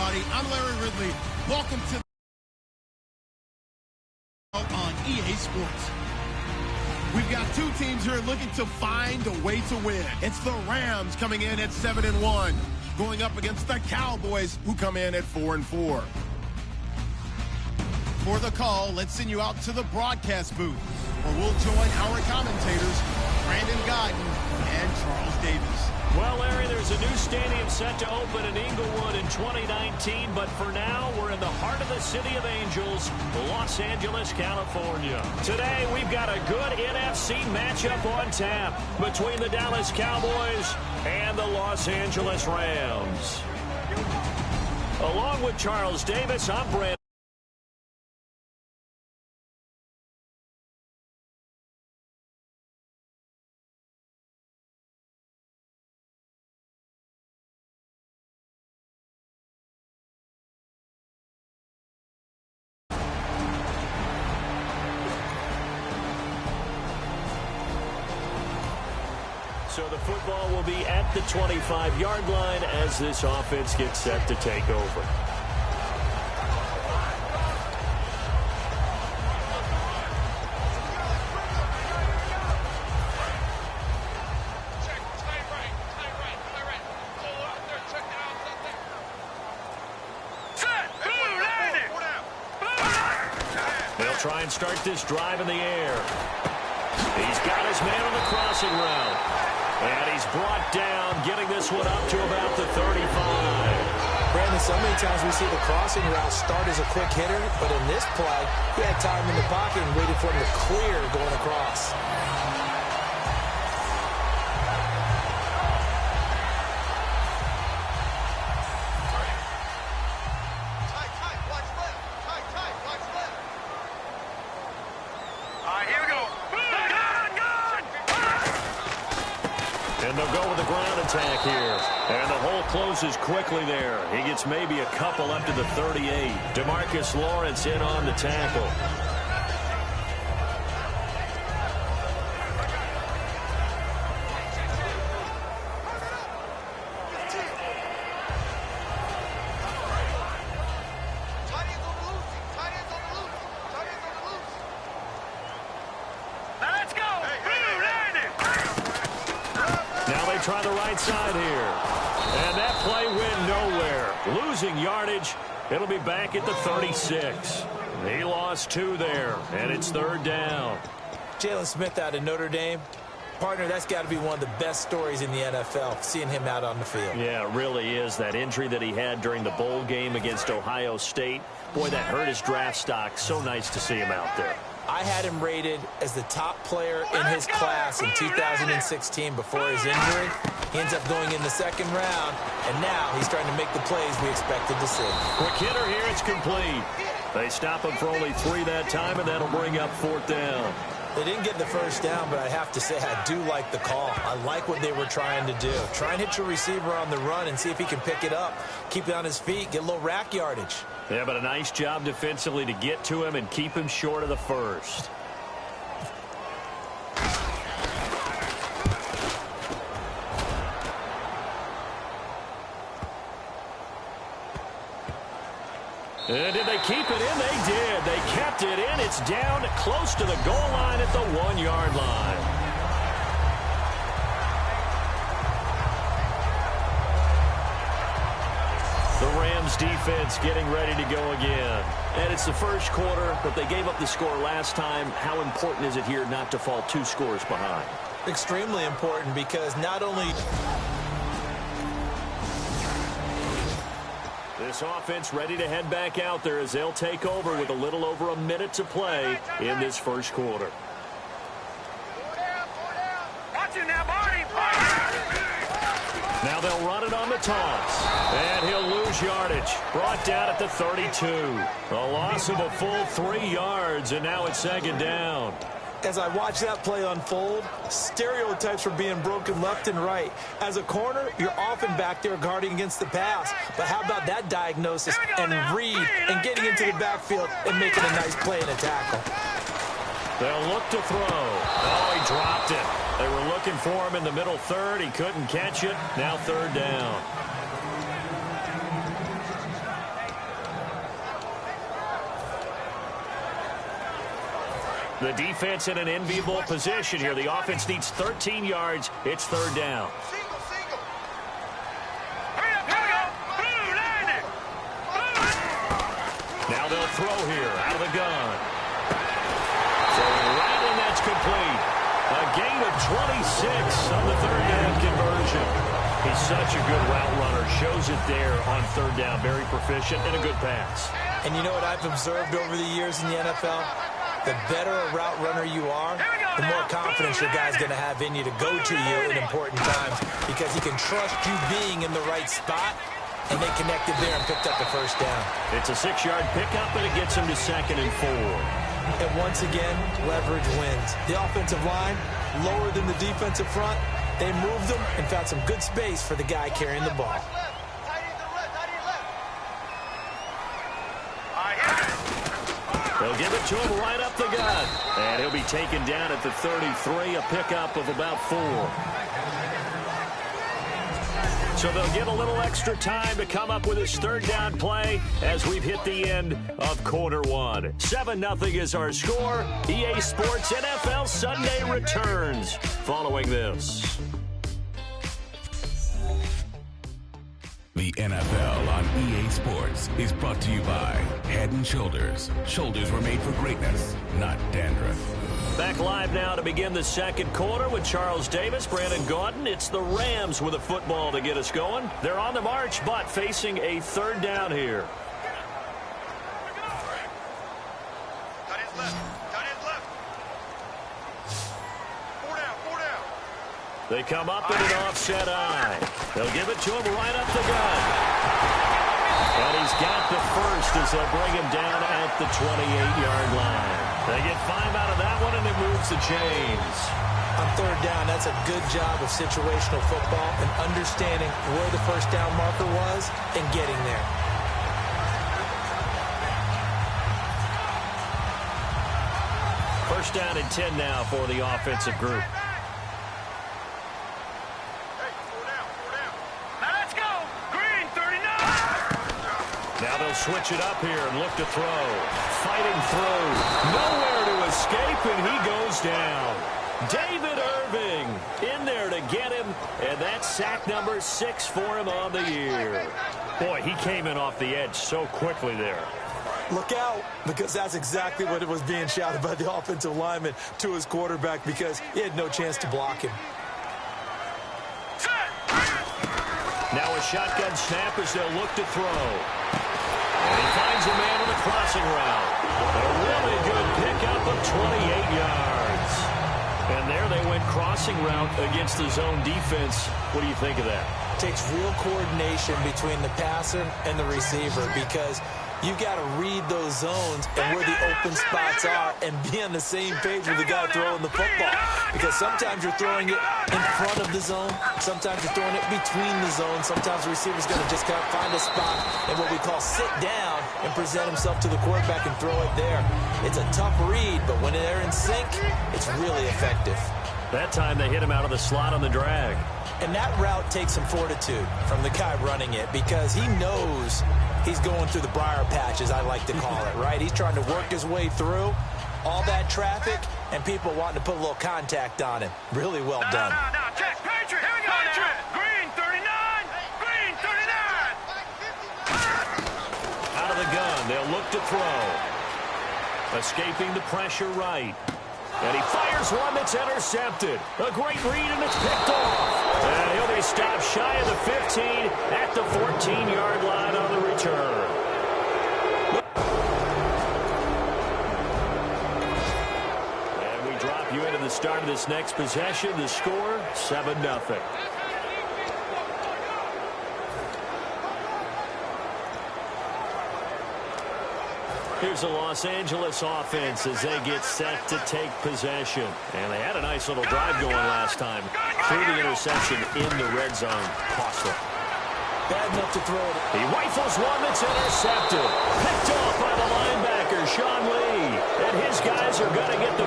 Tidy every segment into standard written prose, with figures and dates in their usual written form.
everybody. I'm Larry Ridley. Welcome to on EA Sports. We've got two teams here looking to find a way to win. It's the Rams coming in at 7-1, going up against the Cowboys, who come in at 4-4. For the call, let's send you out to the broadcast booth, where we'll join our commentators, Brandon Godden and Charles Davis. Well, Larry, there's a new stadium set to open in Inglewood in 2019, but for now, we're in the heart of the City of Angels, Los Angeles, California. Today, we've got a good NFC matchup on tap between the Dallas Cowboys and the Los Angeles Rams. Along with Charles Davis, I'm Brandon. So the football will be at the 25-yard line as this offense gets set to take over. They'll try and start this drive in the air. He's got his man on the crossing route. And he's brought down, getting this one up to about the 35. Brandon, so many times we see the crossing route start as a quick hitter, but in this play, he had time in the pocket and waited for him to clear going across. And they'll go with the ground attack here. And the hole closes quickly there. He gets maybe a couple up to the 38. DeMarcus Lawrence in on the tackle. Try the right side here. And that play went nowhere. Losing yardage. It'll be back at the 36. He lost 2 there, and it's 3rd down. Jalen Smith out of Notre Dame. Partner, that's got to be one of the best stories in the NFL, seeing him out on the field. Yeah, it really is. That injury that he had during the bowl game against Ohio State, boy, that hurt his draft stock. So nice to see him out there. I had him rated as the top player in his class in 2016 before his injury. He ends up going in the 2nd round, and now he's starting to make the plays we expected to see. Quick hitter here, it's complete. They stop him for only 3 that time, and that'll bring up 4th down. They didn't get the 1st down, but I have to say I do like the call. I like what they were trying to do. Try and hit your receiver on the run and see if he can pick it up. Keep it on his feet, get a little rack yardage. Yeah, but a nice job defensively to get to him and keep him short of the 1st. And did they keep it in? They did. They kept it in. It's down close to the goal line at the 1-yard line. The Rams defense getting ready to go again. And it's the 1st quarter, but they gave up the score last time. How important is it here not to fall 2 scores behind? Extremely important, because not only... This offense ready to head back out there as they'll take over with a little over a minute to play in this 1st quarter. Now they'll run it on the toss. And he'll lose yardage. Brought down at the 32. A loss of a full 3 yards, and now it's 2nd down. As I watch that play unfold, stereotypes are being broken left and right. As a corner, you're often back there guarding against the pass. But how about that diagnosis and read and getting into the backfield and making a nice play and a tackle? They'll look to throw. Oh, he dropped it. They were looking for him in the middle 3rd. He couldn't catch it. Now 3rd down. The defense in an enviable position here. The offense needs 13 yards. It's third down. Now they'll throw here out of the gun. Throwing right, and that's complete. A gain of 26 on the third down conversion. He's such a good route runner. Shows it there on third down. Very proficient and a good pass. And you know what I've observed over the years in the NFL? The better a route runner you are, the more confidence your guy's going to have in you to go to you in important times because he can trust you being in the right spot, and they connected there and picked up the first down. It's a 6-yard pickup, and it gets him to 2nd and 4. And once again, leverage wins. The offensive line, lower than the defensive front, they moved them and found some good space for the guy carrying the ball. They'll give it to him right up the gut. And he'll be taken down at the 33, a pickup of about 4. So they'll get a little extra time to come up with his third down play as we've hit the end of quarter 1. 7-0 is our score. EA Sports NFL Sunday returns following this. The NFL on EA Sports is brought to you by Head & Shoulders. Shoulders were made for greatness, not dandruff. Back live now to begin the second quarter with Charles Davis, Brandon Gaudin. It's the Rams with a football to get us going. They're on the march, but facing a third down here. Cut his left. Four down. They come up in an offset eye. They'll give it to him right up the gut. And he's got the first as they'll bring him down at the 28-yard line. They get 5 out of that one, and it moves the chains. On third down, that's a good job of situational football and understanding where the first down marker was and getting there. First down and 10 now for the offensive group. Now they'll switch it up here and look to throw. Fighting through. Nowhere to escape, and he goes down. David Irving in there to get him, and that's sack number 6 for him on the year. Boy, he came in off the edge so quickly there. Look out, because that's exactly what it was being shouted by the offensive lineman to his quarterback because he had no chance to block him. Now a shotgun snap as they'll look to throw. And he finds a man on the crossing route. A really good pickup of 28 yards. And there they went crossing route against the zone defense. What do you think of that? Takes real coordination between the passer and the receiver because you've got to read those zones and where the open spots are and be on the same page with the guy throwing the football. Because sometimes you're throwing it in front of the zone. Sometimes you're throwing it between the zones. Sometimes the receiver's going to just kind of find a spot and what we call sit down and present himself to the quarterback and throw it there. It's a tough read, but when they're in sync, it's really effective. That time they hit him out of the slot on the drag. And that route takes some fortitude from the guy running it because he knows he's going through the briar patch, as I like to call it, right? He's trying to work his way through all that traffic and people wanting to put a little contact on him. Really well done. Check, Patriot. Here we go Patriot. Green 39. Green 39. Out of the gun, they'll look to throw. Escaping the pressure right. And he fires one that's intercepted. A great read, and it's picked off. And he'll be stopped shy of the 15 at the 14-yard line on the return. And we drop you into the start of this next possession. The score, 7-0. Here's the Los Angeles offense as they get set to take possession. And they had a nice little drive going last time. Through the interception in the red zone. Costly. Bad enough to throw it. He rifles one that's intercepted. Picked off by the linebacker, Sean Lee. And his guys are going to get the...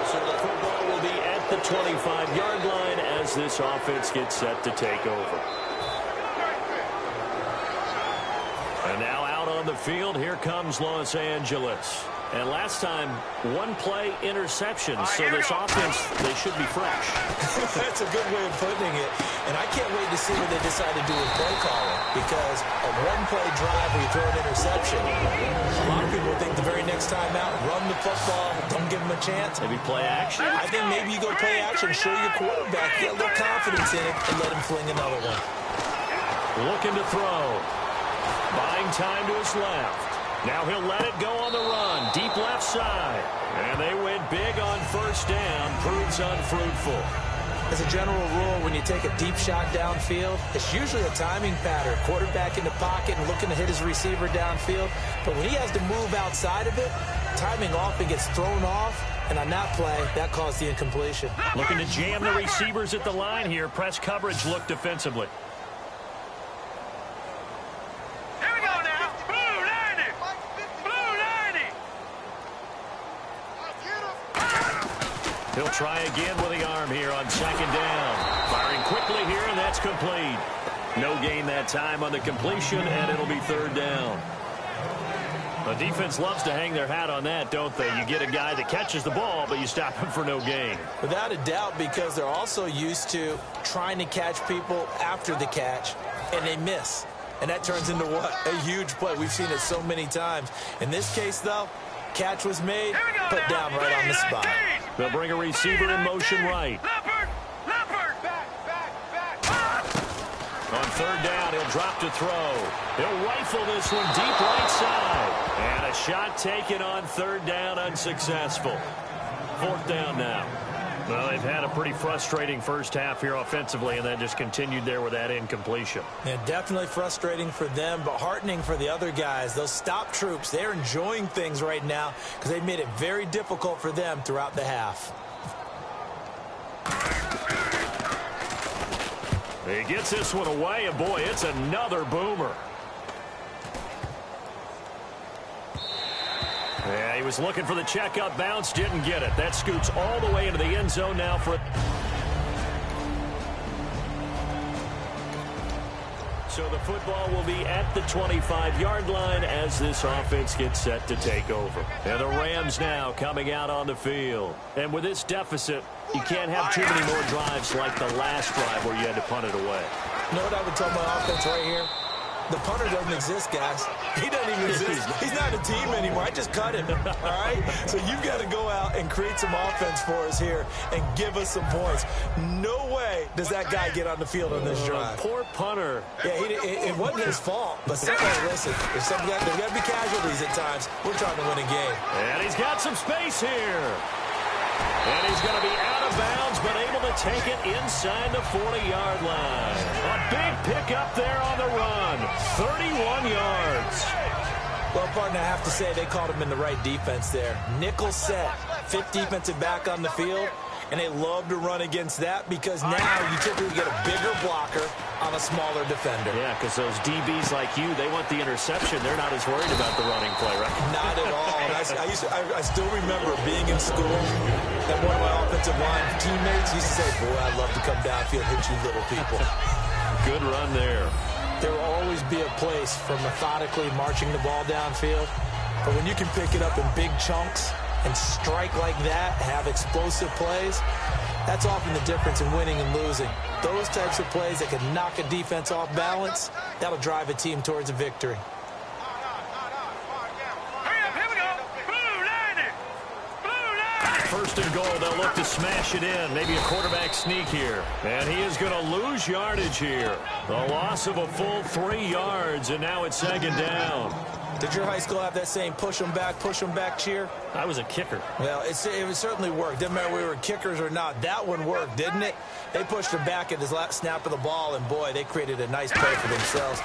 So the football will be at the 25-yard line as this offense gets set to take over. And now out on on the field. Here comes Los Angeles. And last time, one-play interception. So this offense, they should be fresh. That's a good way of putting it. And I can't wait to see what they decide to do with play calling. Because a one-play drive where you throw an interception, a lot of people think the very next time out, run the football, don't give them a chance. Maybe play action? I think maybe you go play action, show your quarterback, get a little confidence in it, and let him fling another one. Looking to throw. Buying time to his left. Now he'll let it go on the run. Deep left side. And they went big on first down. Proves unfruitful. As a general rule, when you take a deep shot downfield, it's usually a timing pattern. Quarterback in the pocket and looking to hit his receiver downfield. But when he has to move outside of it, timing often gets thrown off. And on that play, that caused the incompletion. Looking to jam the receivers at the line here. Press coverage look defensively. He'll try again with the arm here on second down. Firing quickly here, and that's complete. No gain that time on the completion, and it'll be third down. The defense loves to hang their hat on that, don't they? You get a guy that catches the ball, but you stop him for no gain. Without a doubt, because they're also used to trying to catch people after the catch, and they miss. And that turns into what? A huge play. We've seen it so many times. In this case, though, catch was made, put down right on the spot. They'll bring a receiver in motion right. On third down, he'll drop to throw. He'll rifle this one deep right side. And a shot taken on third down, unsuccessful. Fourth down now. Well, they've had a pretty frustrating first half here offensively, and then just continued there with that incompletion. Yeah, definitely frustrating for them, but heartening for the other guys. Those stop troops, they're enjoying things right now because they've made it very difficult for them throughout the half. He gets this one away, and boy, it's another boomer. Yeah, he was looking for the checkup bounce, didn't get it. That scoots all the way into the end zone now for... So the football will be at the 25-yard line as this offense gets set to take over. And the Rams now coming out on the field. And with this deficit, you can't have too many more drives like the last drive where you had to punt it away. You know what I would tell my offense right here? The punter doesn't exist, guys. He doesn't even exist. He's not a team anymore. I just cut him, all right? So you've got to go out and create some offense for us here and give us some points. No way does that guy get on the field on this drive. Poor punter. Yeah, it wasn't his fault. But somebody, listen, there's got to be casualties at times. We're trying to win a game. And he's got some space here. And he's going to be out of bounds, but able to take it inside the 40-yard line. A big pickup there on the run. 31 yards. Well, partner, I have to say they called him in the right defense there. Nickel set, fifth defensive back on the field, and they love to run against that because now you typically get a bigger blocker on a smaller defender. Yeah, because those DBs like you, they want the interception. They're not as worried about the running play, right? Not at all. I still remember being in school, and one of my offensive line teammates used to say, boy, I'd love to come downfield and hit you little people. Good run there. There will always be a place for methodically marching the ball downfield, but when you can pick it up in big chunks and strike like that, have explosive plays, that's often the difference in winning and losing. Those types of plays that can knock a defense off balance, that'll drive a team towards a victory. First and goal, they'll look to smash it in. Maybe a quarterback sneak here. And he is going to lose yardage here. The loss of a full 3 yards, and now it's second down. Did your high school have that same push them back cheer? I was a kicker. Well, it certainly worked. Didn't matter we were kickers or not. That one worked, didn't it? They pushed him back at his last snap of the ball, and boy, they created a nice play for themselves.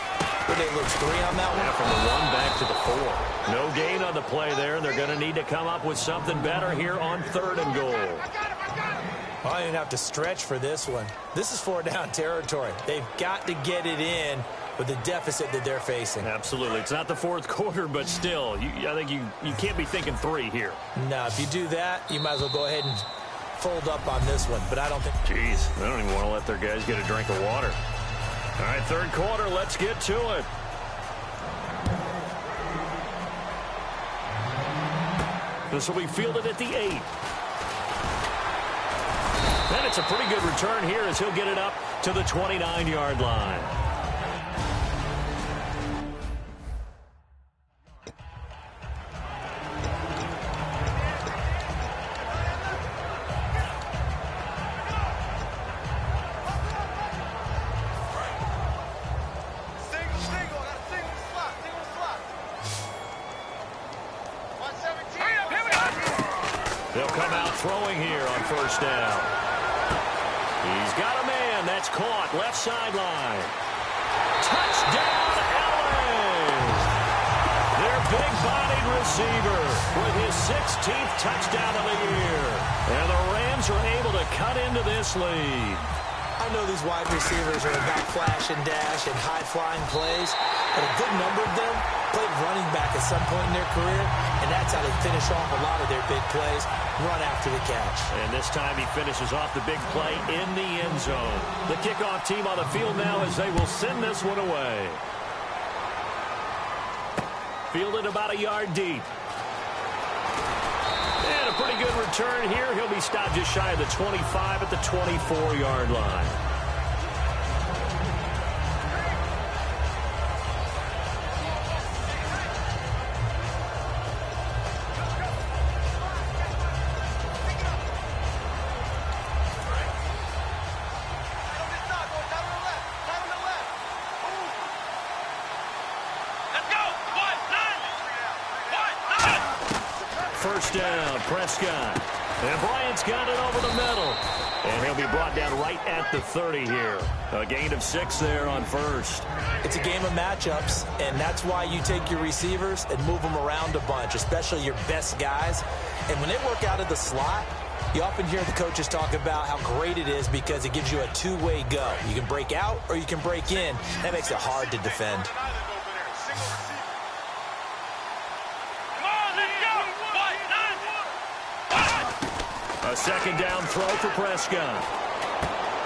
Did they lose 3 on that one? Yeah, from the 1 back to the 4. No gain on the play there. They're going to need to come up with something better here on third and goal. Well, I didn't have to stretch for this one. This is 4-down territory. They've got to get it in with the deficit that they're facing. Absolutely. It's not the fourth quarter, but still, I think you can't be thinking 3 here. No, if you do that, you might as well go ahead and fold up on this one, but I don't think... Jeez, they don't even want to let their guys get a drink of water. All right, third quarter, let's get to it. This will be fielded at the 8. And it's a pretty good return here as he'll get it up to the 29-yard line. They'll come out throwing here on first down. He's got a man. That's caught. Left sideline. Touchdown, LA! Their big-bodied receiver with his 16th touchdown of the year. And the Rams are able to cut into this lead. I know these wide receivers are about flash and dash and high-flying plays, but a good number of them played running back at some point in their career, and that's how they finish off a lot of their big plays, run after the catch. And this time he finishes off the big play in the end zone. The kickoff team on the field now as they will send this one away. Fielded about a yard deep. And a pretty good return here. He'll be stopped just shy of the 25 at the 24-yard line. First down, Prescott. And Bryant's got it over the middle. And he'll be brought down right at the 30 here. A gain of 6 there on first. It's a game of matchups, and that's why you take your receivers and move them around a bunch, especially your best guys. And when they work out of the slot, you often hear the coaches talk about how great it is because it gives you a two-way go. You can break out or you can break in. That makes it hard to defend. A second down throw for Prescott.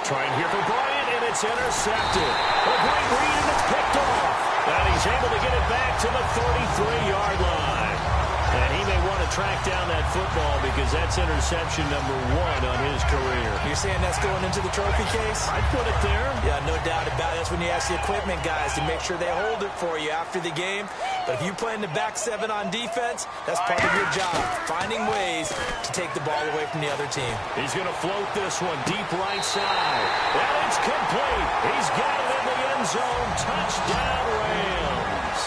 Trying here for Bryant, and it's intercepted. A great read, and it's picked off. And he's able to get it back to the 33-yard line. And he may want to track down that football because that's interception number 1 on his career. You're saying that's going into the trophy case? I'd put it there. Yeah, no doubt about it. That's when you ask the equipment guys to make sure they hold it for you after the game. But if you play in the back 7 on defense, that's part of your job, finding ways to take the ball away from the other team. He's going to float this one deep right side. And it's complete. He's got it in the end zone. Touchdown, Rams.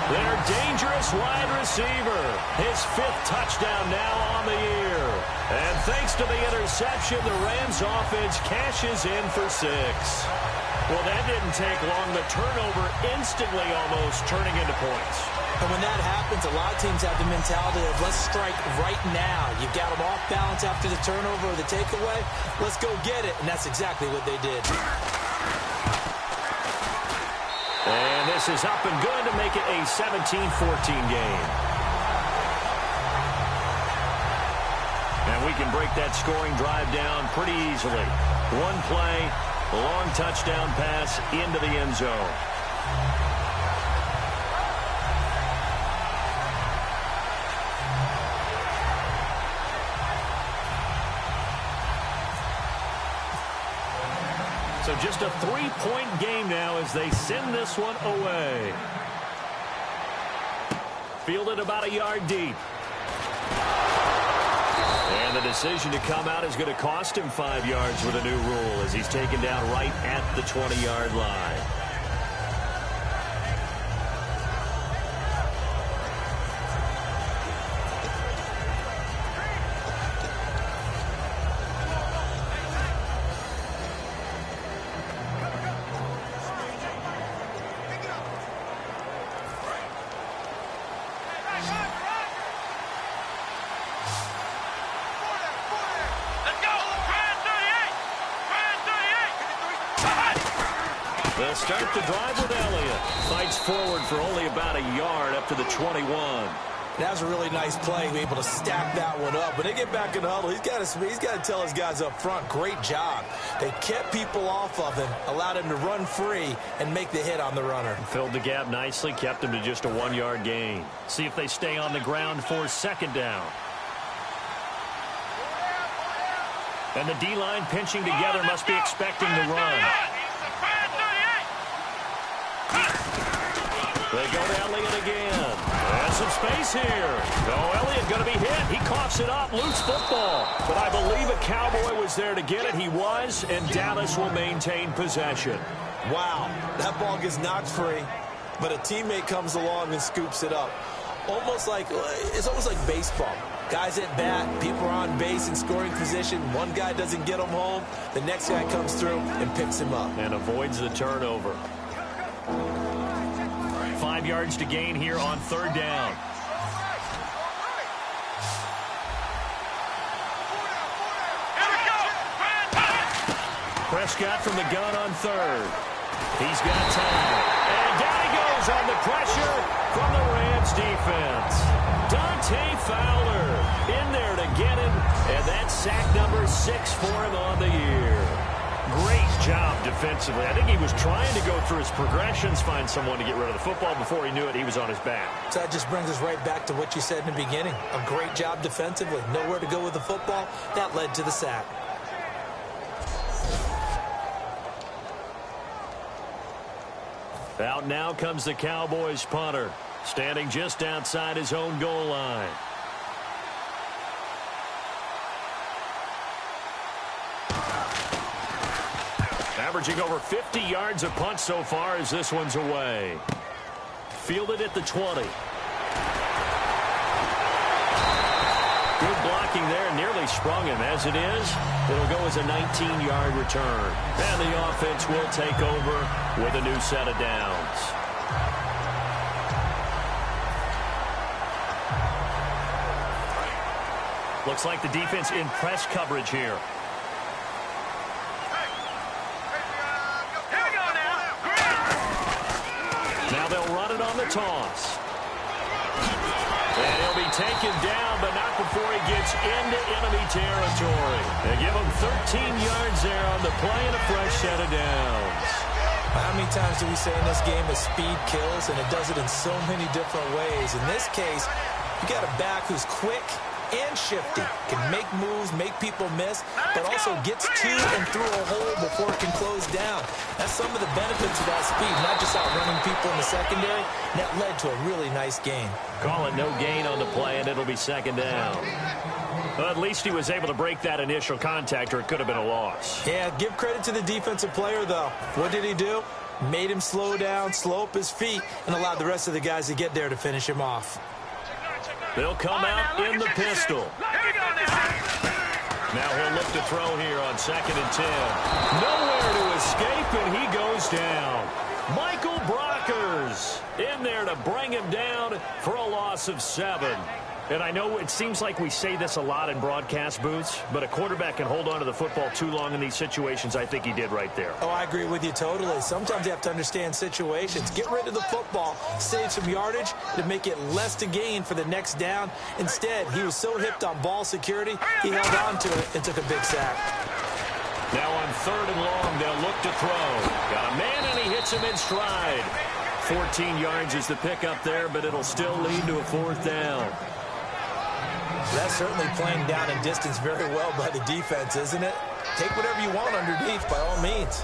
Their dangerous wide receiver. His 5th touchdown now on the year. And thanks to the interception, the Rams offense cashes in for 6. Well, that didn't take long. The turnover instantly almost turning into points. And when that happens, a lot of teams have the mentality of let's strike right now. You've got them off balance after the turnover or the takeaway. Let's go get it. And that's exactly what they did. And this is up and good to make it a 17-14 game. And we can break that scoring drive down pretty easily. One play, a long touchdown pass into the end zone. So just a 3-point game now as they send this one away. Fielded about a yard deep. And the decision to come out is going to cost him 5 yards with a new rule as he's taken down right at the 20-yard line. They'll start the drive with Elliott. Fights forward for only about a yard up to the 21. That was a really nice play, able to stack that one up. When they get back in the huddle, he's got to tell his guys up front, great job. They kept people off of him, allowed him to run free, and make the hit on the runner. Filled the gap nicely, kept him to just a 1-yard gain. See if they stay on the ground for second down. And the D-line pinching together must be expecting the run. They go to Elliott again. And some space here. No, Elliott going to be hit. He coughs it up. Loose football. But I believe a Cowboy was there to get it. He was, and Dallas will maintain possession. Wow, that ball gets knocked free, but a teammate comes along and scoops it up. It's almost like baseball. Guys at bat, people are on base in scoring position. One guy doesn't get him home. The next guy comes through and picks him up. And avoids the turnover. 5 yards to gain here on third down. Prescott from the gun on third. He's got time. And down he goes on the pressure from the Rams defense. Dante Fowler in there to get him. And that's sack number 6 for him on the year. Great job defensively. I think he was trying to go through his progressions, find someone to get rid of the football. Before he knew it, he was on his back. So that just brings us right back to what you said in the beginning. A great job defensively. Nowhere to go with the football. That led to the sack. Out now comes the Cowboys punter, standing just outside his own goal line. Averaging over 50 yards a punt so far as this one's away. Fielded at the 20. Good blocking there, nearly sprung him. As it is, it'll go as a 19-yard return. And the offense will take over with a new set of downs. Looks like the defense in press coverage here. Now they'll run it on the toss. And he'll be taken down, but not before he gets into enemy territory. They give him 13 yards there on the play and a fresh set of downs. How many times do we say in this game that speed kills, and it does it in so many different ways? In this case, you got a back who's quick and shifty, can make moves, make people miss, but also gets to and through a hole before it can close down. That's some of the benefits of that speed, not just outrunning people in the secondary. That led to a really nice gain. Call it no gain on the play, and it'll be second down. Well, at least he was able to break that initial contact, or it could have been a loss. Yeah, give credit to the defensive player, though. What did he do? Made him slow down, slow up his feet, and allowed the rest of the guys to get there to finish him off. They'll come out in the pistol. Now he'll look to throw here on 2nd and 10. Nowhere to escape, and he goes down. Michael Brockers in there to bring him down for a loss of 7. And I know it seems like we say this a lot in broadcast booths, but a quarterback can hold on to the football too long in these situations. I think he did right there. Oh, I agree with you totally. Sometimes you have to understand situations. Get rid of the football, save some yardage to make it less to gain for the next down. Instead, he was so hipped on ball security, he held on to it and took a big sack. Now on 3rd and long, they'll look to throw. Got a man, and he hits him in stride. 14 yards is the pickup there, but it'll still lead to a 4th down. That's certainly playing down in distance very well by the defense, isn't it? Take whatever you want underneath, by all means.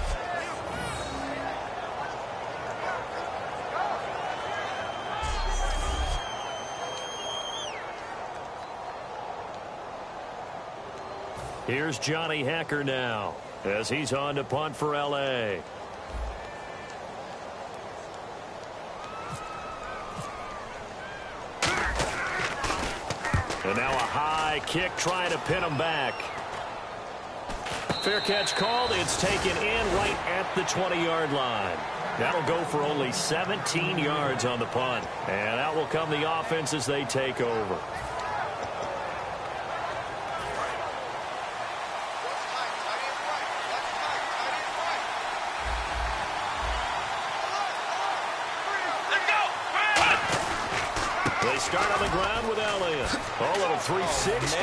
Here's Johnny Hacker now as he's on to punt for L.A. And now a high kick trying to pin him back. Fair catch called. It's taken in right at the 20-yard line. That'll go for only 17 yards on the punt. And out will come the offense as they take over. They start on the ground with Elliott. Oh, little 360.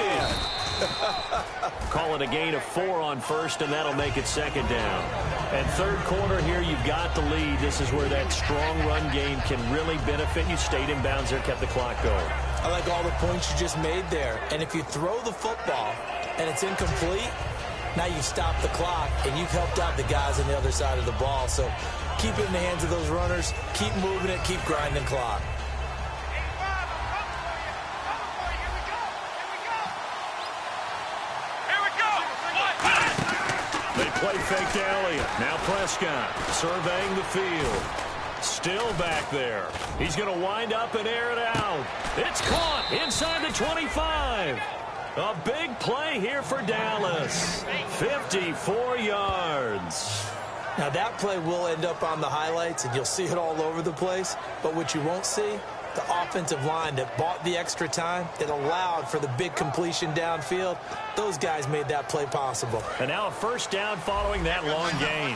Call it a gain of 4 on first, and that'll make it second down. And third quarter here, you've got the lead. This is where that strong run game can really benefit you. Stayed in bounds there, kept the clock going. I like all the points you just made there. And if you throw the football and it's incomplete, now you've stopped the clock, and you've helped out the guys on the other side of the ball. So keep it in the hands of those runners. Keep moving it. Keep grinding clock. Play fake to Elliott. Now Prescott surveying the field. Still back there. He's going to wind up and air it out. It's caught inside the 25. A big play here for Dallas. 54 yards. Now that play will end up on the highlights, and you'll see it all over the place. But what you won't see, the offensive line that bought the extra time, that allowed for the big completion downfield, those guys made that play possible. And now a first down following that long gain.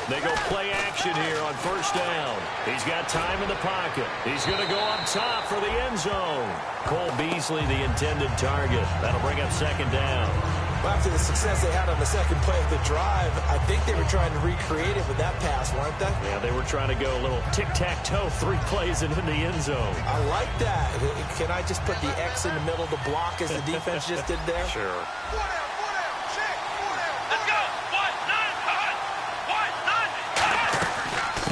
They go play action here on first down. He's got time in the pocket. He's going to go up top for the end zone. Cole Beasley, the intended target. That'll bring up second down. Well, after the success they had on the second play of the drive, I think they were trying to recreate it with that pass, weren't they? Yeah, they were trying to go a little tic-tac-toe, 3 plays and in the end zone. I like that. Can I just put the X in the middle to block as the defense just did there? Sure.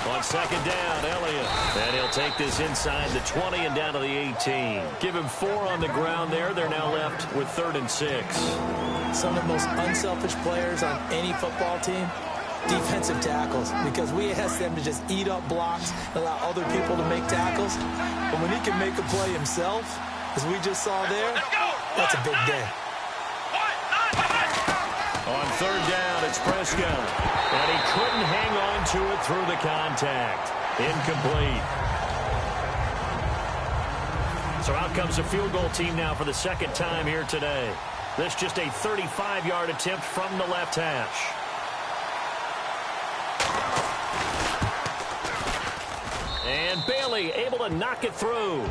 On second down, Elliott. And he'll take this inside the 20 and down to the 18. Give him 4 on the ground there. They're now left with 3rd and 6. Some of the most unselfish players on any football team, defensive tackles, because we ask them to just eat up blocks, allow other people to make tackles. But when he can make a play himself, as we just saw there, that's a big day. On third down, it's Prescott. And he couldn't hang on to it through the contact. Incomplete. So out comes the field goal team now for the second time here today. This just a 35-yard attempt from the left hash. And Bailey able to knock it through.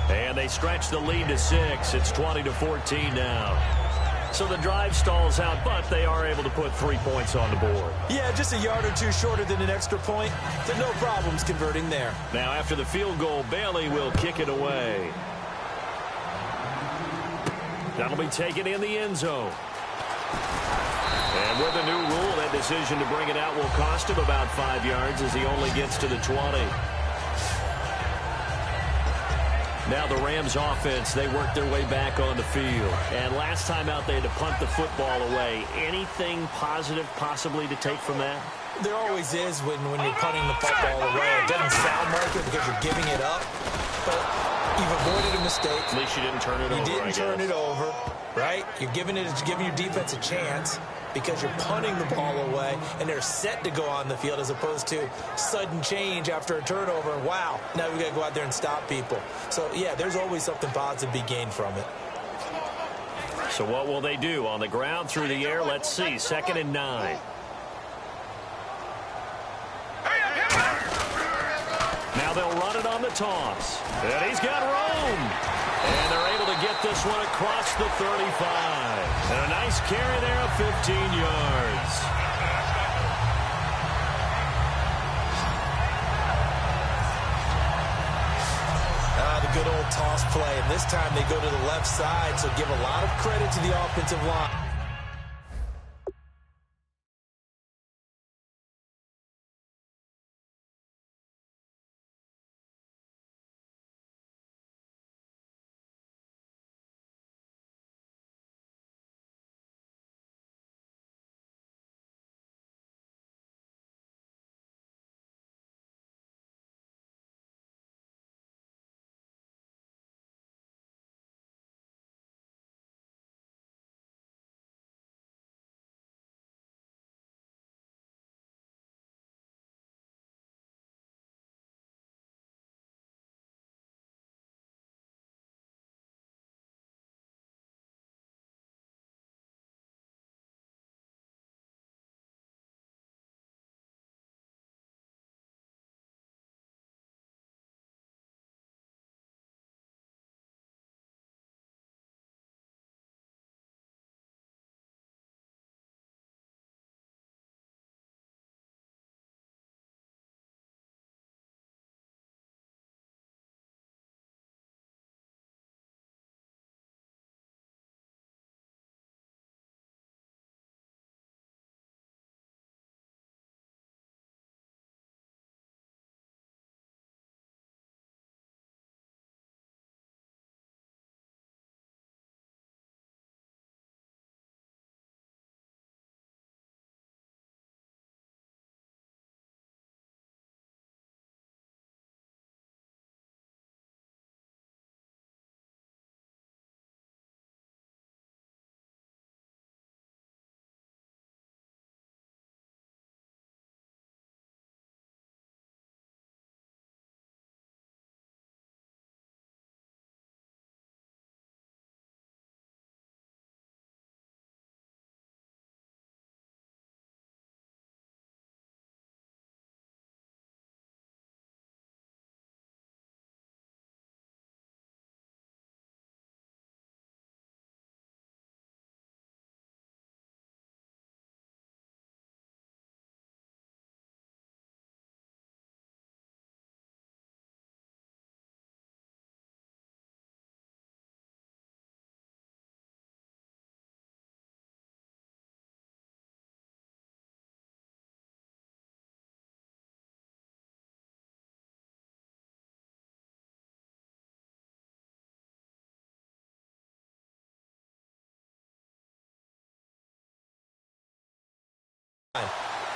And they stretch the lead to 6. It's 20-14 now. So the drive stalls out, but they are able to put 3 points on the board. Yeah, just a yard or two shorter than an extra point. So no problems converting there. Now after the field goal, Bailey will kick it away. That'll be taken in the end zone. And with the new rule, that decision to bring it out will cost him about 5 yards as he only gets to the 20. Now the Rams offense, they work their way back on the field. And last time out, they had to punt the football away. Anything positive possibly to take from that? There always is when you're punting the football away. It doesn't sound like it because you're giving it up. But you've avoided a mistake. At least you didn't turn it over. You didn't turn it over, right? You're giving your defense a chance because you're punting the ball away, and they're set to go on the field as opposed to sudden change after a turnover. And wow, now we got to go out there and stop people. So, yeah, there's always something positive to be gained from it. So what will they do? On the ground, through the air? Let's see. 2nd and 9. Now they'll run it on the toss. And he's got room. And they're able to get this one across the 35. And a nice carry there of 15 yards. The good old toss play. And this time they go to the left side, so give a lot of credit to the offensive line.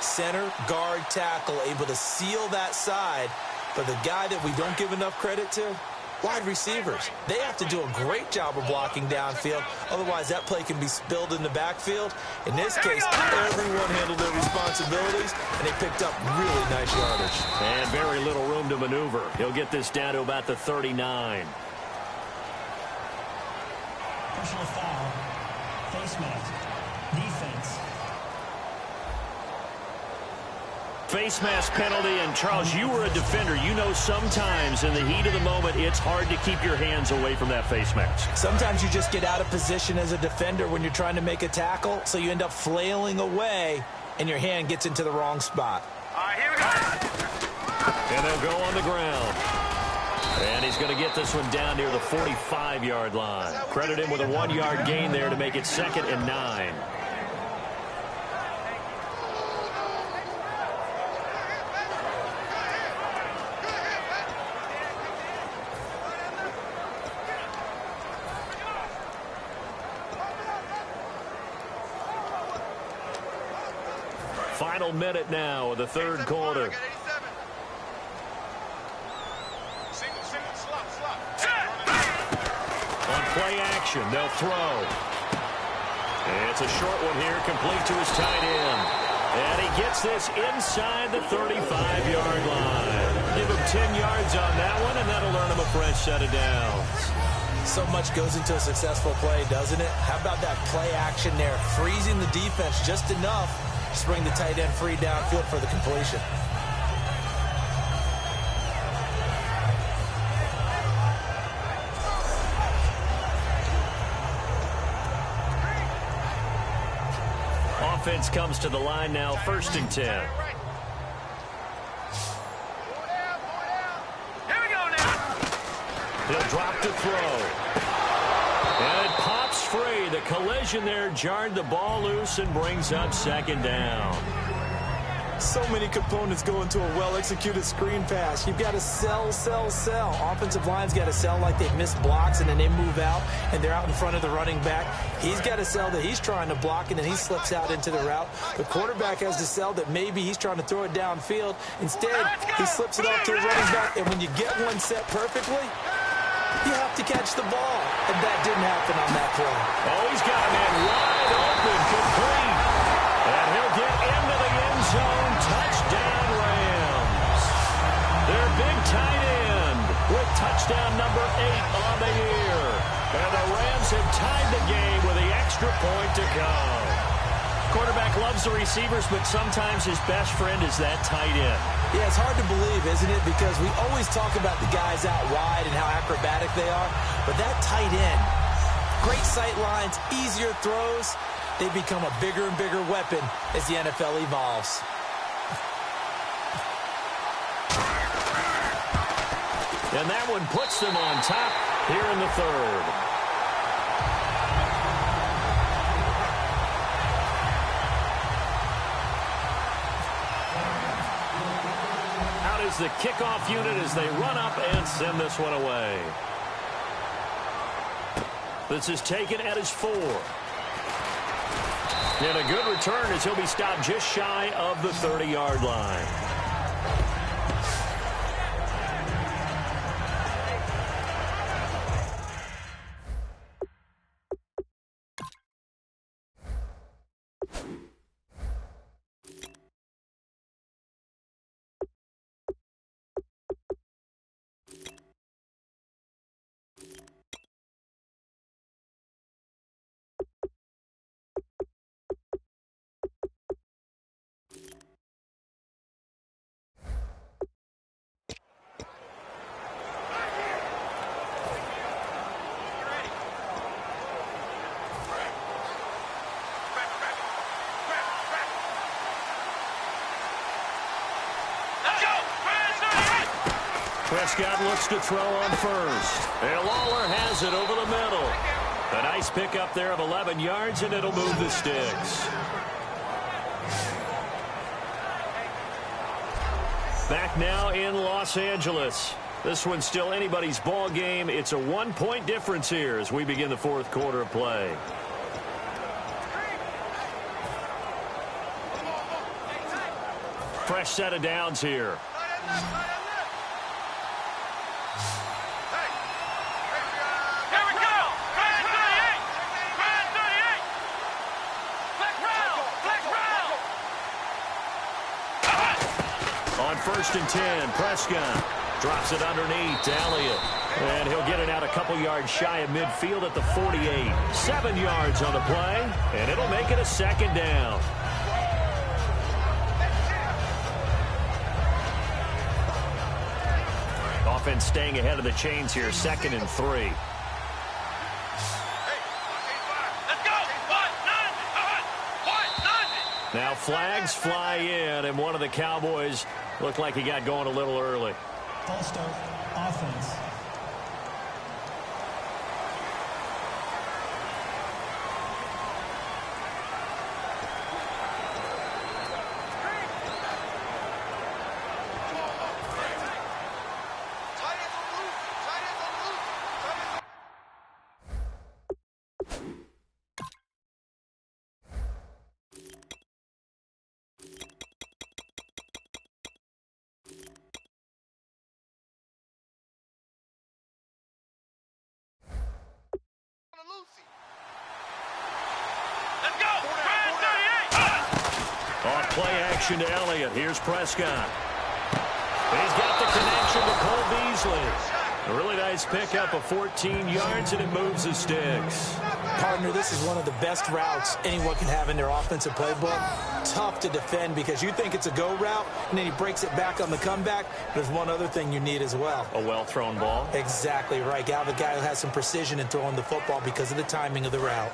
Center, guard, tackle, able to seal that side. But the guy that we don't give enough credit to, wide receivers. They have to do a great job of blocking downfield. Otherwise, that play can be spilled in the backfield. In this case, everyone handled their responsibilities, and they picked up really nice yardage. And very little room to maneuver. He'll get this down to about the 39. Personal foul. Face mask. Defense. Face mask penalty, and Charles, you were a defender. You know sometimes in the heat of the moment, it's hard to keep your hands away from that face mask. Sometimes you just get out of position as a defender when you're trying to make a tackle, so you end up flailing away, and your hand gets into the wrong spot. All right, here we go. And they'll go on the ground. And he's going to get this one down near the 45-yard line. Credit him with a 1-yard gain there to make it 2nd and 9. Final minute now of the third quarter. On play action, they'll throw. It's a short one here, complete to his tight end. And he gets this inside the 35-yard line. Give him 10 yards on that one, and that'll earn him a fresh set of downs. So much goes into a successful play, doesn't it? How about that play action there? Freezing the defense just enough to bring the tight end free downfield for the completion. Offense comes to the line now, 1st and 10. Here we go now. He'll drop to throw. And it pops free. The collision there jarred the ball loose and brings up 2nd down. So many components go into a well-executed screen pass. You've got to sell. Offensive line's got to sell like they've missed blocks, and then they move out, and they're out in front of the running back. He's got to sell that he's trying to block, and then he slips out into the route. The quarterback has to sell that maybe he's trying to throw it downfield. Instead, he slips it off to the running back, and when you get one set perfectly, you have to catch the ball. And that didn't happen on that play. Oh, he's got a man wide open, complete. And he'll get into the end zone. Touchdown, Rams. Their big tight end with touchdown number 8 on the year. And the Rams have tied the game with the extra point to come. Quarterback loves the receivers, but sometimes his best friend is that tight end. Yeah, it's hard to believe, isn't it? Because we always talk about the guys out wide and how acrobatic they are. But that tight end, great sight lines, easier throws, they become a bigger and bigger weapon as the NFL evolves. And that one puts them on top here in the third. Out is the kickoff unit as they run up and send this one away. This is taken at his 4. And a good return as he'll be stopped just shy of the 30-yard line. Prescott looks to throw on first. And Lawler has it over the middle. A nice pickup there of 11 yards, and it'll move the sticks. Back now in Los Angeles. This one's still anybody's ball game. It's a 1-point difference here as we begin the fourth quarter of play. fresh set of downs here. On 1st and 10, Prescott drops it underneath to Elliott. And he'll get it out a couple yards shy of midfield at the 48. 7 yards on the play, and it'll make it a 2nd down. Offense staying ahead of the chains here, 2nd and 3. Now flags fly in, and one of the Cowboys looked like he got going a little early. False start, offense. Off play action to Elliott. Here's Prescott. He's got the connection to Cole Beasley. A really nice pickup of 14 yards, and it moves the sticks. Partner, this is one of the best routes anyone can have in their offensive playbook. Tough to defend because you think it's a go route, and then he breaks it back on the comeback. There's one other thing you need as well. A well-thrown ball. Exactly right. Got the guy who has some precision in throwing the football because of the timing of the route.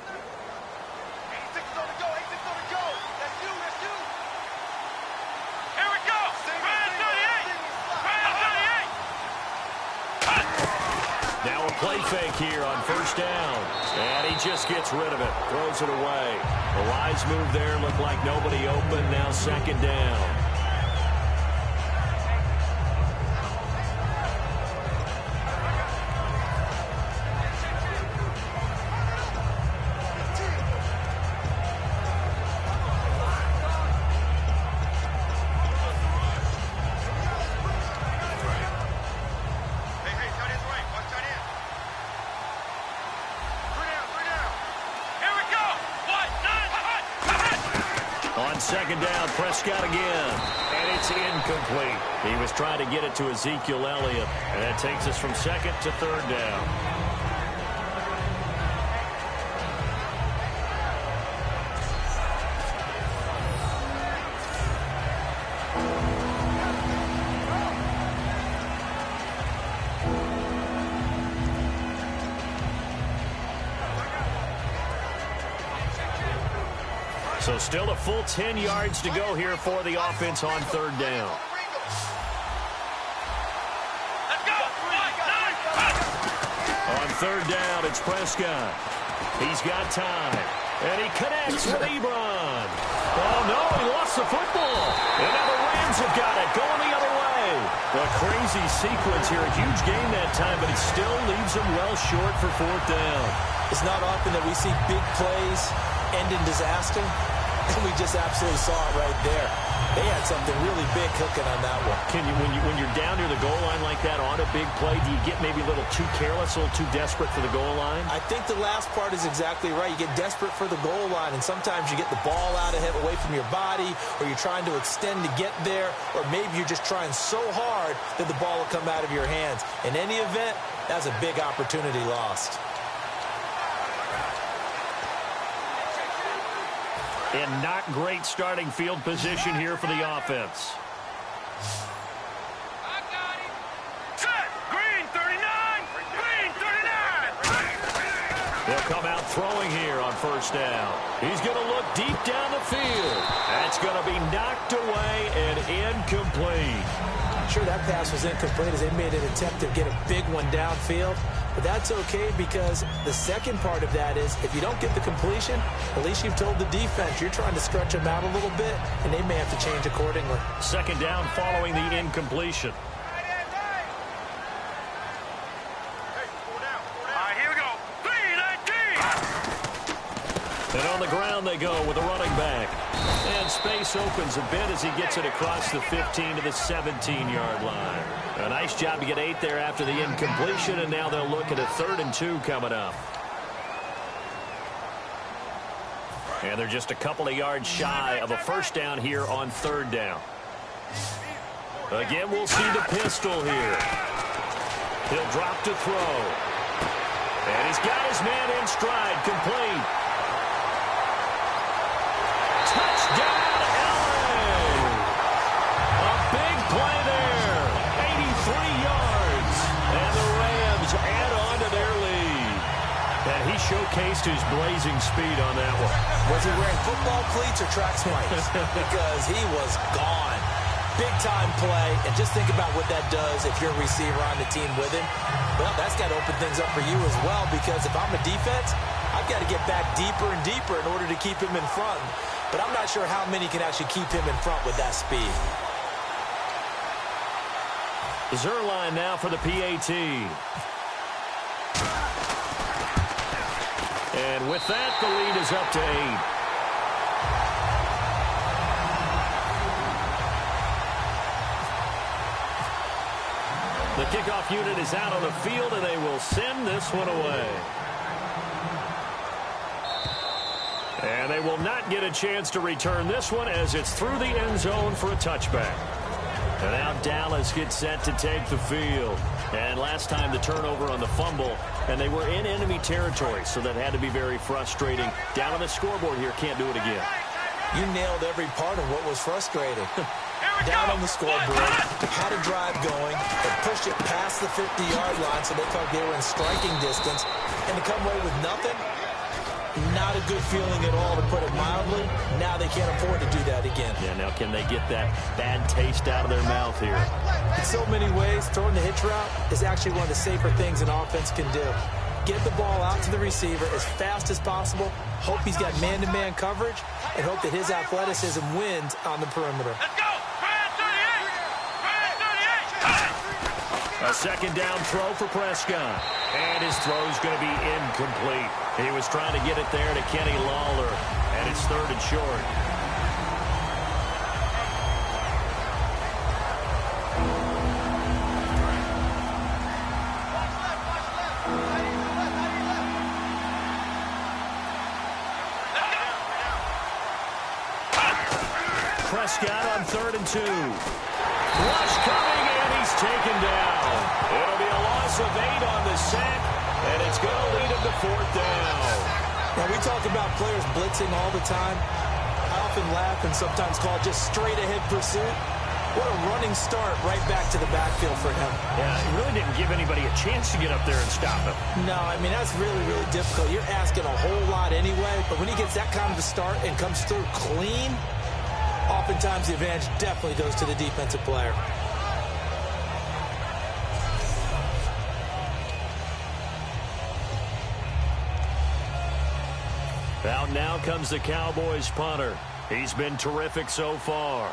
Play fake here on 1st down. And he just gets rid of it. Throws it away. A wise move there. Looked like nobody open. Now 2nd down. On 2nd down, Prescott again. And it's incomplete. He was trying to get it to Ezekiel Elliott. And that takes us from 2nd to 3rd down. So still a full 10 yards to go here for the offense on 3rd down. On 3rd down, it's Prescott. He's got time. And he connects with Ebron. Oh, no, he lost the football. And now the Rams have got it, going the other way. A crazy sequence here. A huge game that time, but it still leaves them well short for 4th down. It's not often that we see big plays end in disaster. And we just absolutely saw it right there. They had something really big cooking on that one. When you're down near the goal line like that on a big play, do you get maybe a little too careless, a little too desperate for the goal line? I think the last part is exactly right. You get desperate for the goal line, and sometimes you get the ball out of it, away from your body, or you're trying to extend to get there, or maybe you're just trying so hard that the ball will come out of your hands. In any event, that's a big opportunity lost. And not great starting field position here for the offense. I got it. Set. Green 39. Green 39. They'll come out throwing here on 1st down. He's going to look deep down the field. That's going to be knocked away and incomplete. I'm sure that pass was incomplete as they made an attempt to get a big one downfield. But that's okay because the second part of that is if you don't get the completion, at least you've told the defense you're trying to stretch them out a little bit, and they may have to change accordingly. 2nd down following the incompletion. And on the ground they go with a running back. And space opens a bit as he gets it across the 15 to the 17-yard line. A nice job to get 8 there after the incompletion, and now they'll look at a 3rd and 2 coming up. And they're just a couple of yards shy of a first down here on 3rd down. Again, we'll see the pistol here. He'll drop to throw. And he's got his man in stride, complete. Touchdown, LA! A big play there. 83 yards. And the Rams add on to their lead. And he showcased his blazing speed on that one. Was he wearing football cleats or track spikes? Because he was gone. Big-time play, and just think about what that does if you're a receiver on the team with him. Well, that's got to open things up for you as well, because if I'm a defense, I've got to get back deeper and deeper in order to keep him in front. But I'm not sure how many can actually keep him in front with that speed. Zerline now for the PAT. And with that, the lead is up to 8. The kickoff unit is out on the field, and they will send this one away. And they will not get a chance to return this one as it's through the end zone for a touchback. And now Dallas gets set to take the field. And last time the turnover on the fumble, and they were in enemy territory, so that had to be very frustrating. Down on the scoreboard here, can't do it again. You nailed every part of what was frustrating. Down on the scoreboard, had a drive going, but pushed it past the 50-yard line so they thought they were in striking distance, and to come away with nothing, not a good feeling at all, to put it mildly. Now they can't afford to do that again. Yeah, now can they get that bad taste out of their mouth here? In so many ways, throwing the hitch route is actually one of the safer things an offense can do. Get the ball out to the receiver as fast as possible, hope he's got man-to-man coverage, and hope that his athleticism wins on the perimeter. Let's go! A second down throw for Prescott. And his throw's going to be incomplete. He was trying to get it there to Kenny Lawler. And it's 3rd and short. Prescott on 3rd and 2. Rush coming, and he's taken down. It'll be a loss of 8 on the sack, and it's going to lead him to 4th down. Now, we talk about players blitzing all the time. I often laugh and sometimes call it just straight-ahead pursuit. What a running start right back to the backfield for him. Yeah, he really didn't give anybody a chance to get up there and stop him. No, I mean, that's really, really difficult. You're asking a whole lot anyway, but when he gets that kind of a start and comes through clean, oftentimes the advantage definitely goes to the defensive player. Out now comes the Cowboys punter. He's been terrific so far.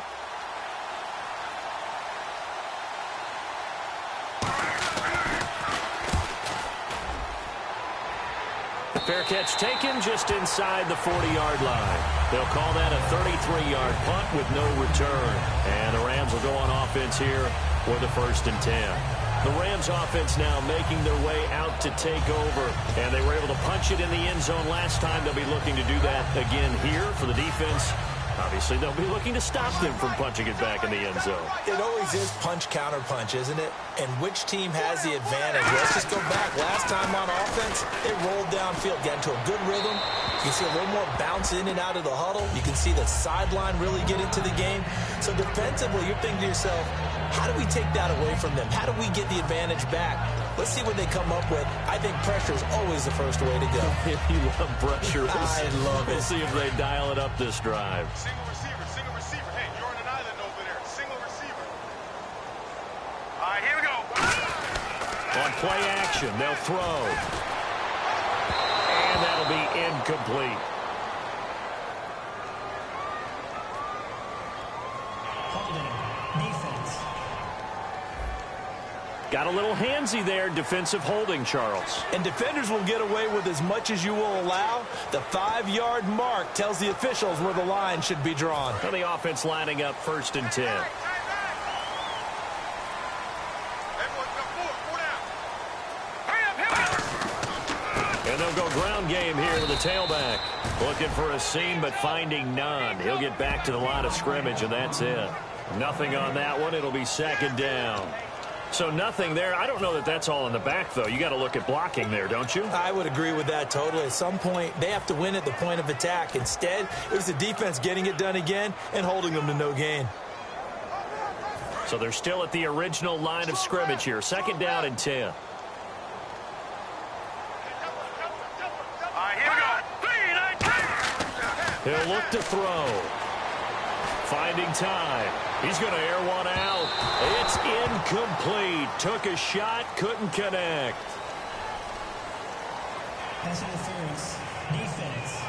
Fair catch taken just inside the 40-yard line. They'll call that a 33-yard punt with no return. And the Rams will go on offense here for the 1st and 10. The Rams offense now making their way out to take over. And they were able to punch it in the end zone last time. They'll be looking to do that again here for the defense. Obviously, they'll be looking to stop them from punching it back in the end zone. It always is punch-counter-punch, isn't it? And which team has the advantage? Let's just go back. Last time on offense, they rolled downfield, got into a good rhythm. You can see a little more bounce in and out of the huddle. You can see the sideline really get into the game. So defensively, you're thinking to yourself, how do we take that away from them? How do we get the advantage back? Let's see what they come up with. I think pressure is always the first way to go. You love pressure. I love it. We'll see if they dial it up this drive. Single receiver, single receiver. Hey, you're on an island over there. Single receiver. All right, here we go. On play action, they'll throw. And that'll be incomplete. Got a little handsy there, defensive holding, Charles. And defenders will get away with as much as you will allow. The 5-yard mark tells the officials where the line should be drawn. And the offense lining up 1st and 10. And they'll go ground game here with the tailback. Looking for a seam, but finding none. He'll get back to the line of scrimmage, and that's it. Nothing on that one. It'll be 2nd down. So nothing there. I don't know that that's all in the back, though. You got to look at blocking there, don't you? I would agree with that totally. At some point, they have to win at the point of attack. Instead, it was the defense getting it done again and holding them to no gain. So they're still at the original line of scrimmage here. 2nd down and 10. He'll look to throw. Finding time. He's going to air one out. It's incomplete. Took a shot, couldn't connect. Pass interference. Defense.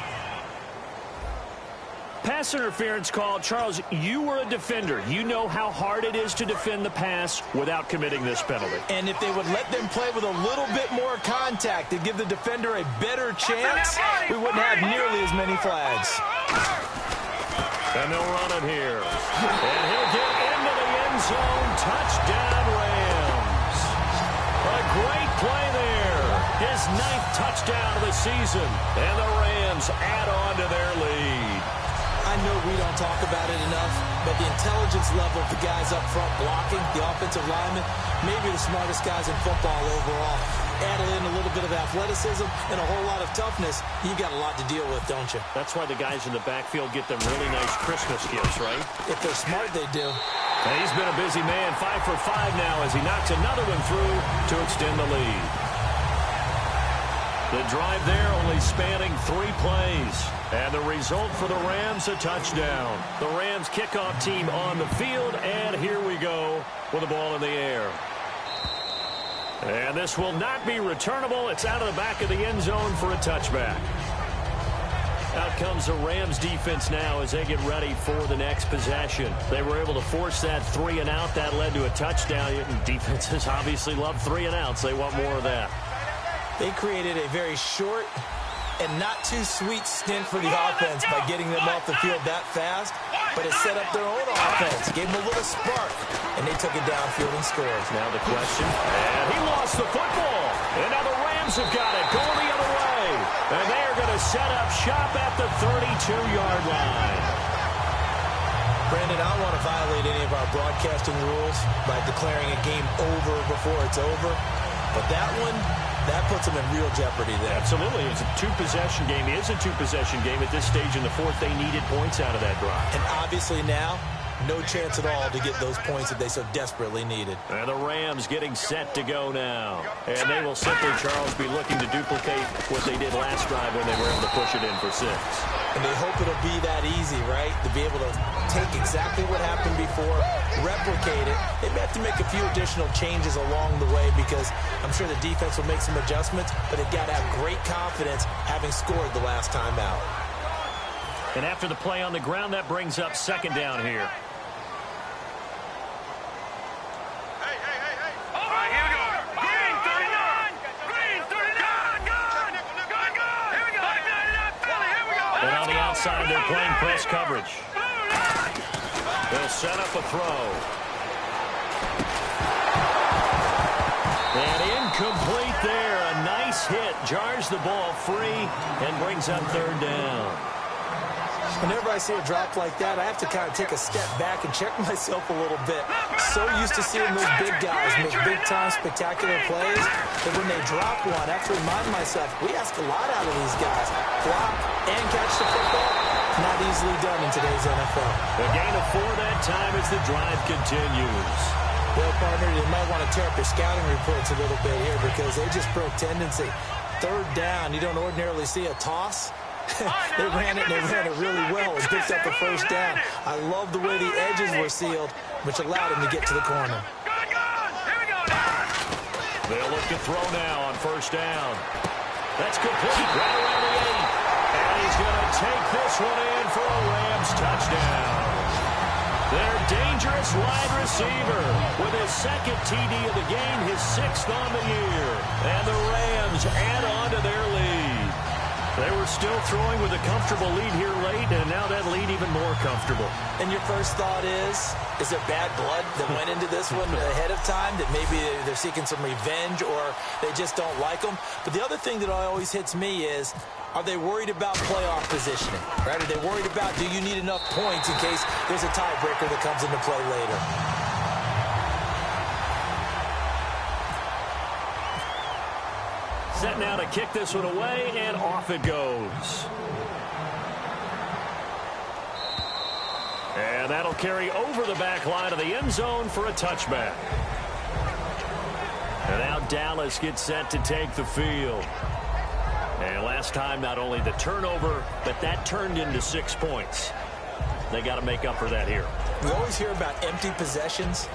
Pass interference call. Charles, you were a defender. You know how hard it is to defend the pass without committing this penalty. And if they would let them play with a little bit more contact to give the defender a better chance, we wouldn't have nearly as many flags. And they'll run it here. And he'll get into the end zone. Touchdown, Rams. A great play there. His 9th touchdown of the season. And the Rams add on to their lead. I know we don't talk about it enough, but the intelligence level of the guys up front blocking, the offensive linemen, maybe the smartest guys in football overall. Add in a little bit of athleticism and a whole lot of toughness, you got a lot to deal with, don't you? That's why the guys in the backfield get them really nice Christmas gifts, right? If they're smart, they do. And he's been a busy man, 5 for 5 now as he knocks another one through to extend the lead. The drive there only spanning 3 plays. And the result for the Rams, a touchdown. The Rams kickoff team on the field, and here we go with the ball in the air. And this will not be returnable. It's out of the back of the end zone for a touchback. Out comes the Rams defense now as they get ready for the next possession. They were able to force that 3 and out. That led to a touchdown. Defenses obviously love 3 and outs. They want more of that. They created a very short and not too sweet stint for the offense by getting them off the field that fast, but it set up their own offense, gave them a little spark, and they took it downfield and scored. Now the question, and he lost the football, and now the Rams have got it, going the other way, and they are going to set up shop at the 32-yard line. Brandon, I don't want to violate any of our broadcasting rules by declaring a game over before it's over, but that one, that puts them in real jeopardy there. Absolutely. It's a 2-possession game. It is a 2-possession game at this stage in the 4th. They needed points out of that drive. And obviously now, no chance at all to get those points that they so desperately needed. And the Rams getting set to go now. And they will simply, Charles, be looking to duplicate what they did last drive when they were able to push it in for 6. And they hope it'll be that easy, right? To be able to take exactly what happened before, replicate it. They may have to make a few additional changes along the way because I'm sure the defense will make some adjustments, but they've got to have great confidence having scored the last time out. And after the play on the ground, that brings up 2nd down here. They're playing press coverage. They'll set up a throw. And incomplete there. A nice hit. Jars the ball free and brings up 3rd down. Whenever I see a drop like that, I have to kind of take a step back and check myself a little bit. So used to seeing those big guys make big-time spectacular plays, but when they drop one, I have to remind myself, we ask a lot out of these guys. Block and catch the football, not easily done in today's NFL. A gain of 4 that time as the drive continues. Well, partner, you might want to tear up your scouting reports a little bit here because they just broke tendency. 3rd down, you don't ordinarily see a toss. They ran it really well and picked up the 1st down. I love the way the edges were sealed, which allowed him to get to the corner. They'll look to throw now on 1st down. That's complete right around the 8. And he's going to take this one in for a Rams touchdown. Their dangerous wide receiver with his second TD of the game, his 6th on the year. And the Rams add on to their lead. They were still throwing with a comfortable lead here late, and now that lead even more comfortable. And your first thought is there bad blood that went into this one ahead of time, that maybe they're seeking some revenge or they just don't like them? But the other thing that always hits me is, are they worried about playoff positioning? Right? Are they worried about, do you need enough points in case there's a tiebreaker that comes into play later? Set now to kick this one away, and off it goes. And that'll carry over the back line of the end zone for a touchback. And now Dallas gets set to take the field. And last time, not only the turnover, but that turned into 6 points. They got to make up for that here. We always hear about empty possessions,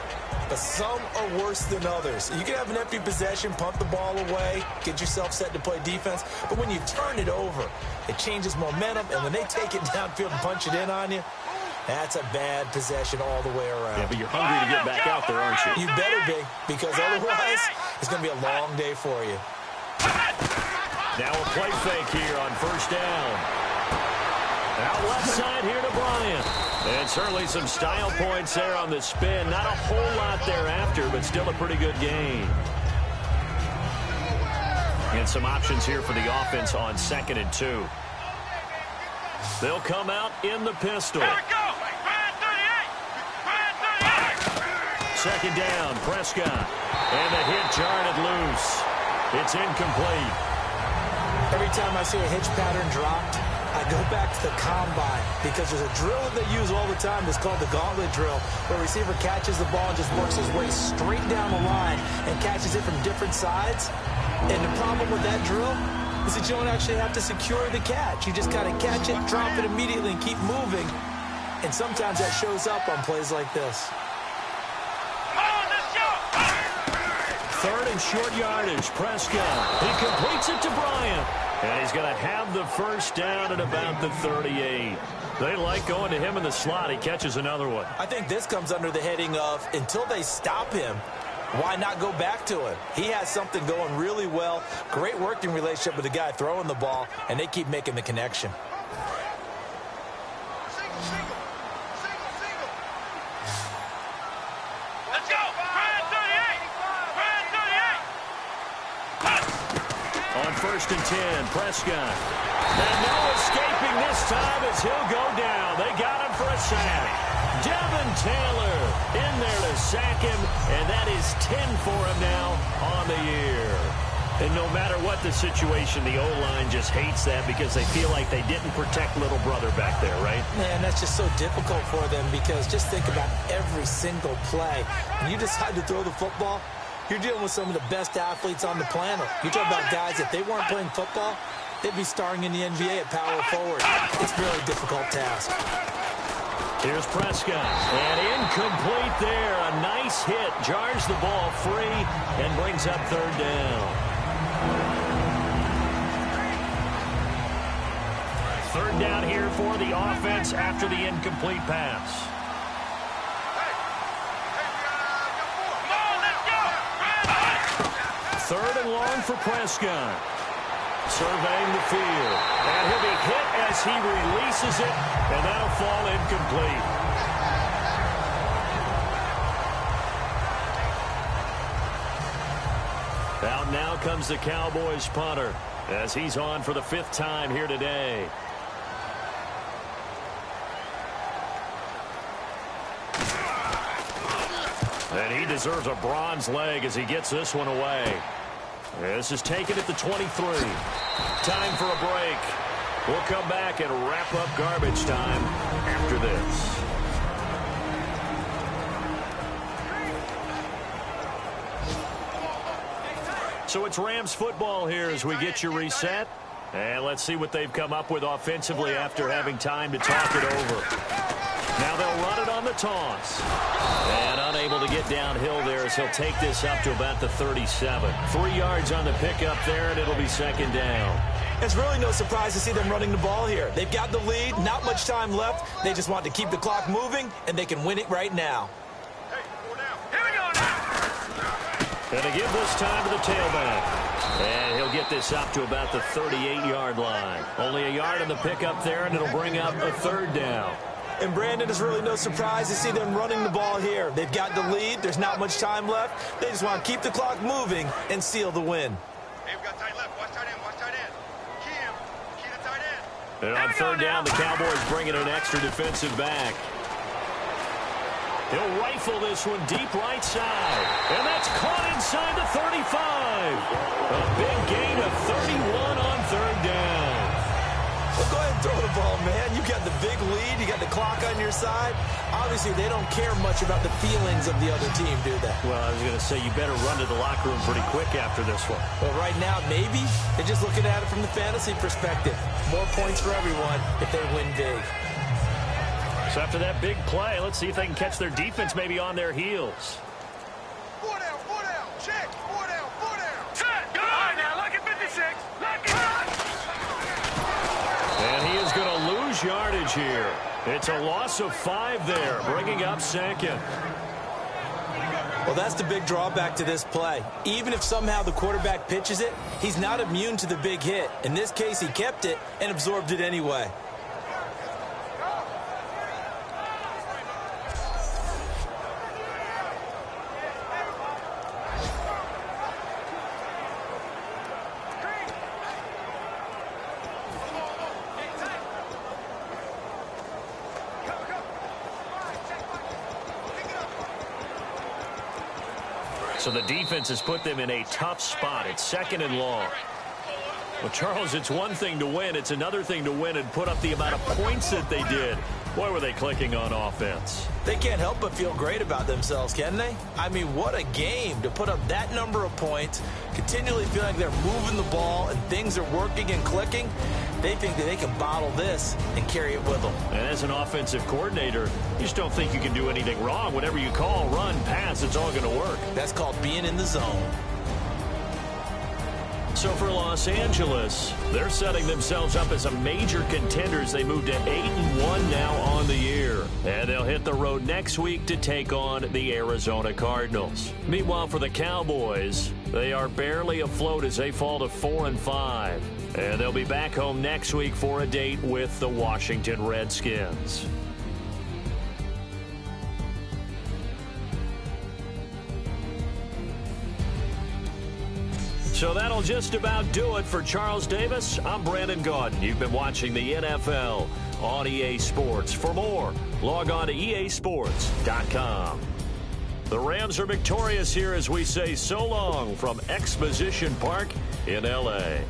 but some are worse than others. You can have an empty possession, punt the ball away, get yourself set to play defense, but when you turn it over, it changes momentum, and when they take it downfield and punch it in on you, that's a bad possession all the way around. Yeah, but you're hungry to get back out there, aren't you? You better be, because otherwise, it's going to be a long day for you. Now a play fake here on first down. Out left side here to Bryant. And certainly some style points there on the spin. Not a whole lot thereafter, but still a pretty good game. And some options here for the offense on 2nd and 2. They'll come out in the pistol. Second down, Prescott. And the hit jarred it loose. It's incomplete. Every time I see a hitch pattern dropped, I go back to the combine, because there's a drill that they use all the time that's called the gauntlet drill, where a receiver catches the ball and just works his way straight down the line and catches it from different sides. And the problem with that drill is that you don't actually have to secure the catch. You just kind of catch it, drop it immediately, and keep moving. And sometimes that shows up on plays like this. 3rd and short yardage, Prescott. He completes it to Bryant. And he's going to have the first down at about the 38. They like going to him in the slot. He catches another one. I think this comes under the heading of, until they stop him, why not go back to him? He has something going really well. Great working relationship with the guy throwing the ball, and they keep making the connection. Let's go! Brad 38! On 1st and 10, Prescott. And no escaping this time as he'll go down. They got him for a sack. Devin Taylor in there to sack him, and that is 10 for him now on the year. And no matter what the situation, the O-line just hates that because they feel like they didn't protect little brother back there, right? Man, that's just so difficult for them, because just think about every single play. When you decide to throw the football, you're dealing with some of the best athletes on the planet. You're talking about guys, if they weren't playing football, they'd be starring in the NBA at power forward. It's a really difficult task. Here's Prescott, and incomplete there. A nice hit, jars the ball free, and brings up 3rd down. 3rd down here for the offense after the incomplete pass. Third and long for Prescott. Surveying the field. And he'll be hit as he releases it, and that'll fall incomplete. Out now comes the Cowboys punter as he's on for the 5th time here today. And he deserves a bronze leg as he gets this one away. This is taken at the 23. Time for a break. We'll come back and wrap up garbage time after this. So it's Rams football here as we get you reset. And let's see what they've come up with offensively after having time to talk it over. Now they'll run it on the toss. And unable to get downhill there as he'll take this up to about the 37. 3 yards on the pickup there, and it'll be 2nd down. It's really no surprise to see them running the ball here. They've got the lead, not much time left. They just want to keep the clock moving, and they can win it right now. Hey, 4 down. Here we go now. And to give this time to the tailback. And he'll get this up to about the 38-yard line. Only a yard on the pickup there, and it'll bring up a 3rd down. And Brandon, it's really no surprise to see them running the ball here. They've got the lead. There's not much time left. They just want to keep the clock moving and seal the win. Hey, we got tight left. Watch tight end. Watch tight end. Key him. Key the tight end. And on 3rd down, the Cowboys bring in an extra defensive back. He'll rifle this one deep right side. And that's caught inside the 35. A big gain of 31 on 3rd down. Well, go ahead and throw the ball, man. You got the big lead. You got the clock on your side. Obviously, they don't care much about the feelings of the other team, do they? Well, I was going to say, you better run to the locker room pretty quick after this one. Well, right now, maybe. They're just looking at it from the fantasy perspective. More points for everyone if they win big. So after that big play, let's see if they can catch their defense maybe on their heels. 4 down. 4 down. Check. 4 down. 4 down. Set. Good. All right, now, look at 56. Look at And he is going to lose yardage here. It's a loss of 5 there, bringing up 2nd. Well, that's the big drawback to this play. Even if somehow the quarterback pitches it, he's not immune to the big hit. In this case, he kept it and absorbed it anyway. So the defense has put them in a tough spot. It's 2nd and long. Well, Charles, it's one thing to win. It's another thing to win and put up the amount of points that they did. Boy, were they clicking on offense. They can't help but feel great about themselves, can they? I mean, what a game to put up that number of points, continually feel like they're moving the ball and things are working and clicking. They think that they can bottle this and carry it with them. And as an offensive coordinator, you just don't think you can do anything wrong. Whatever you call, run, pass, it's all going to work. That's called being in the zone. So for Los Angeles, they're setting themselves up as a major contenders. They move to 8-1 now on the year. And they'll hit the road next week to take on the Arizona Cardinals. Meanwhile, for the Cowboys, they are barely afloat as they fall to 4-5. And they'll be back home next week for a date with the Washington Redskins. So that'll just about do it for Charles Davis. I'm Brandon Gaudin. You've been watching the NFL on EA Sports. For more, log on to easports.com. The Rams are victorious here as we say so long from Exposition Park in L.A.